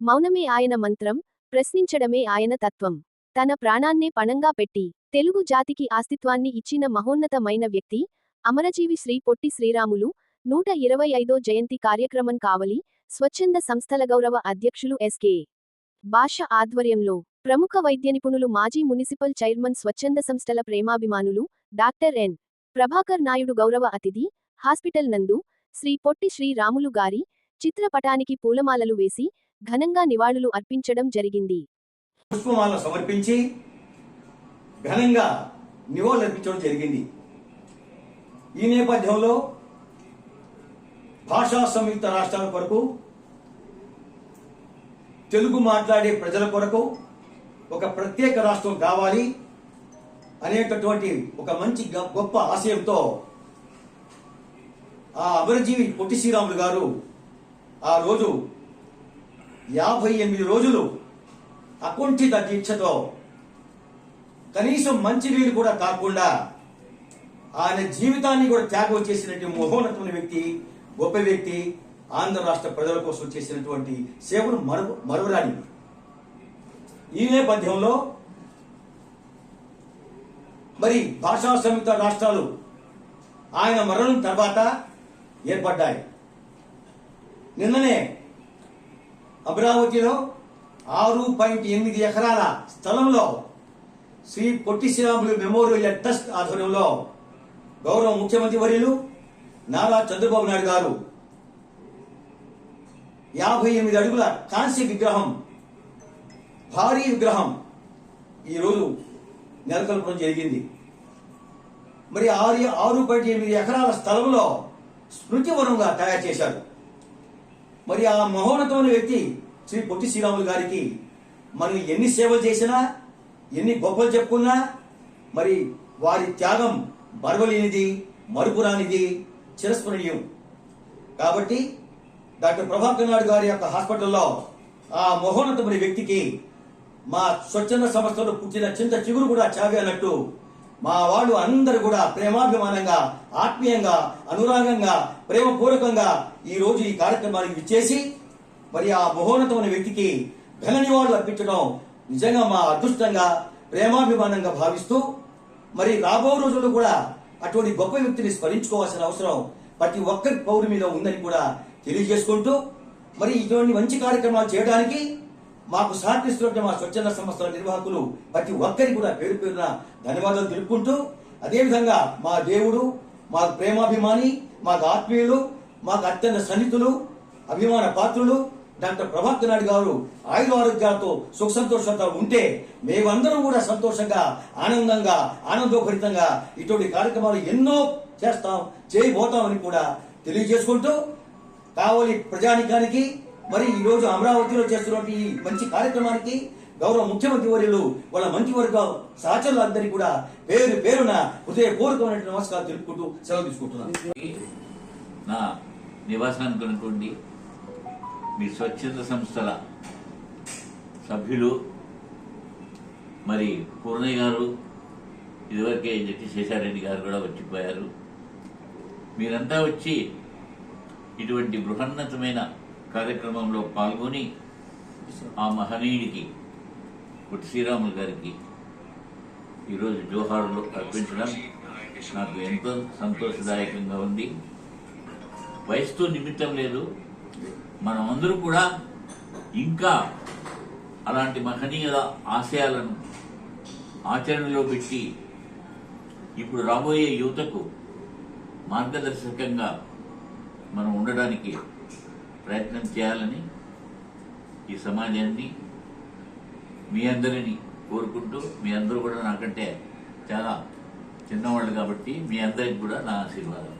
మౌనమే ఆయన మంత్రం, ప్రశ్నించడమే ఆయన తత్వం. తన ప్రాణాన్నే పణంగా పెట్టి తెలుగు జాతికి అస్తిత్వాన్ని ఇచ్చిన మహోన్నతమైన వ్యక్తి అమరజీవి శ్రీ పొట్టి శ్రీరాములు 125వ జయంతి కార్యక్రమం కావలి స్వచ్ఛంద సంస్థల గౌరవ అధ్యక్షులు ఎస్కే భాష ఆధ్వర్యంలో ప్రముఖ వైద్య నిపుణులు మాజీ మునిసిపల్ చైర్మన్ స్వచ్ఛంద సంస్థల ప్రేమాభిమానులు డాక్టర్ ఎన్ ప్రభాకర్ నాయుడు గౌరవ అతిథి హాస్పిటల్ నందు శ్రీ పొట్టి శ్రీరాములు గారి చిత్రపటానికి పూలమాలలు వేసి ఘనంగా నివాళులు అర్పించడం జరిగింది. పుష్పమాల సమర్పించి ఘనంగా నివాళులర్పించడం జరిగింది. ఈ నేపథ్యంలో భాషా సంయుక్త రాష్ట్రాల కొరకు, తెలుగు మాట్లాడే ప్రజల కొరకు ఒక ప్రత్యేక రాష్ట్రం కావాలి అనేటటువంటి ఒక మంచి గొప్ప ఆశయంతో ఆ అమరజీవి పొట్టి శ్రీరాములు గారు ఆ రోజు 58 రోజులు అకుంఠిత దీక్షతో కనీసం మంచినీళ్ళు కూడా కాకుండా ఆయన జీవితాన్ని కూడా త్యాగం చేసినటువంటి మహోన్నతమైన వ్యక్తి, గొప్ప వ్యక్తి, ఆంధ్ర రాష్ట్ర ప్రజల కోసం చేసినటువంటి సేవను మరువరాని. ఈ నేపథ్యంలో మరి భాషా సంయుక్త రాష్ట్రాలు ఆయన మరణం తర్వాత ఏర్పడ్డాయి. నిన్ననే అమరావతిలో 6.8 ఎకరాల స్థలంలో శ్రీ పొట్టి శ్రీరాములు మెమోరియల్ ట్రస్ట్ ఆధ్వర్యంలో గౌరవ ముఖ్యమంత్రి వర్యులు నారా చంద్రబాబు నాయుడు గారు 58 అడుగుల కాంస్య విగ్రహం, భారీ విగ్రహం ఈరోజు నెలకొల్పడం జరిగింది. మరి 6.8 ఎకరాల స్థలంలో స్మృతివనంగా తయారు చేశారు. మరి ఆ మహోన్నతమైన వ్యక్తి శ్రీ పొట్టి శ్రీరాములు గారికి మనం ఎన్ని సేవలు చేసినా, ఎన్ని గొప్పలు చెప్పుకున్నా మరి వారి త్యాగం మరవలేనిది, మరుపురానిది, చిరస్మరణీయం. కాబట్టి డాక్టర్ ప్రభాకర్ నాయుడు గారి యొక్క హాస్పిటల్లో ఆ మహోన్నతమైన వ్యక్తికి మా స్వచ్ఛంద సంస్థలో పుట్టిన చింత చిగురు కూడా చావే అన్నట్టు మా వాళ్ళు అందరూ కూడా ప్రేమాభిమానంగా, ఆత్మీయంగా, అనురాగంగా, ప్రేమపూర్వకంగా ఈ రోజు ఈ కార్యక్రమానికి విచ్చేసి మరి ఆ మహోన్నతమైన వ్యక్తికి ఘన నివాళులు అర్పించడం నిజంగా మా అదృష్టంగా, ప్రేమాభిమానంగా భావిస్తూ మరి రాబో రోజుల్లో కూడా అటువంటి గొప్ప వ్యక్తిని స్మరించుకోవాల్సిన అవసరం ప్రతి ఒక్కరి పౌరు మీద ఉందని కూడా తెలియజేసుకుంటూ మరి ఇటువంటి మంచి కార్యక్రమాలు చేయడానికి మాకు సహకరిస్తున్న మా స్వచ్ఛంద సంస్థల నిర్వాహకులు ప్రతి ఒక్కరికి కూడా పేరు పేరున ధన్యవాదాలు తెలుపుకుంటూ, అదేవిధంగా మా దేవుడు, మాకు ప్రేమాభిమాని, మాకు ఆత్మీయులు, మాకు అత్యంత సన్నిహితులు, అభిమాన పాత్రులు డాక్టర్ ప్రభాకర్ నాయుడు గారు ఆయుర ఆరోగ్యాలతో సుఖ సంతోషంతో ఉంటే మేమందరం కూడా సంతోషంగా, ఆనందంగా, ఆనందోభరితంగా ఇటువంటి కార్యక్రమాలు ఎన్నో చేయబోతామని కూడా తెలియజేసుకుంటూ కావలి ప్రజానికానికి మరి ఈ రోజు అమరావతిలో చేస్తున్నటువంటి ఈ మంచి కార్యక్రమానికి గౌరవ ముఖ్యమంత్రి వర్యులు వాళ్ళ మంత్రివర్గ సహచరులందరికీ కూడా పేరు పేరున హృదయపూర్వకమైన నమస్కారం తెలుపుకుంటూ సెలవు తీసుకుంటున్నాను. నా నివాసానికి ఉన్నటువంటి మీ స్వచ్ఛంద సంస్థల సభ్యులు మరి పూర్ణయ్య గారు, ఇదివరకే జట్టి శేషారెడ్డి గారు కూడా వచ్చిపోయారు. మీరంతా వచ్చి ఇటువంటి బృహన్నతమైన కార్యక్రమంలో పాల్గొని ఆ మహనీయుడికి పొట్టి శ్రీరాములు గారికి ఈరోజు జోహారులు అర్పించడం నాకు ఎంతో సంతోషదాయకంగా ఉంది. వయసుతో నిమిత్తం లేదు, మనం అందరూ కూడా ఇంకా అలాంటి మహనీయుల ఆశయాలను ఆచరణలో పెట్టి ఇప్పుడు రాబోయే యువతకు మార్గదర్శకంగా మనం ఉండడానికి ప్రయత్నం చేయాలని ఈ సమాజాన్ని మీ అందరినీ కోరుకుంటూ, మీ అందరూ కూడా నాకంటే చాలా చిన్నవాళ్ళు కాబట్టి మీ అందరికి కూడా నా ఆశీర్వాదం.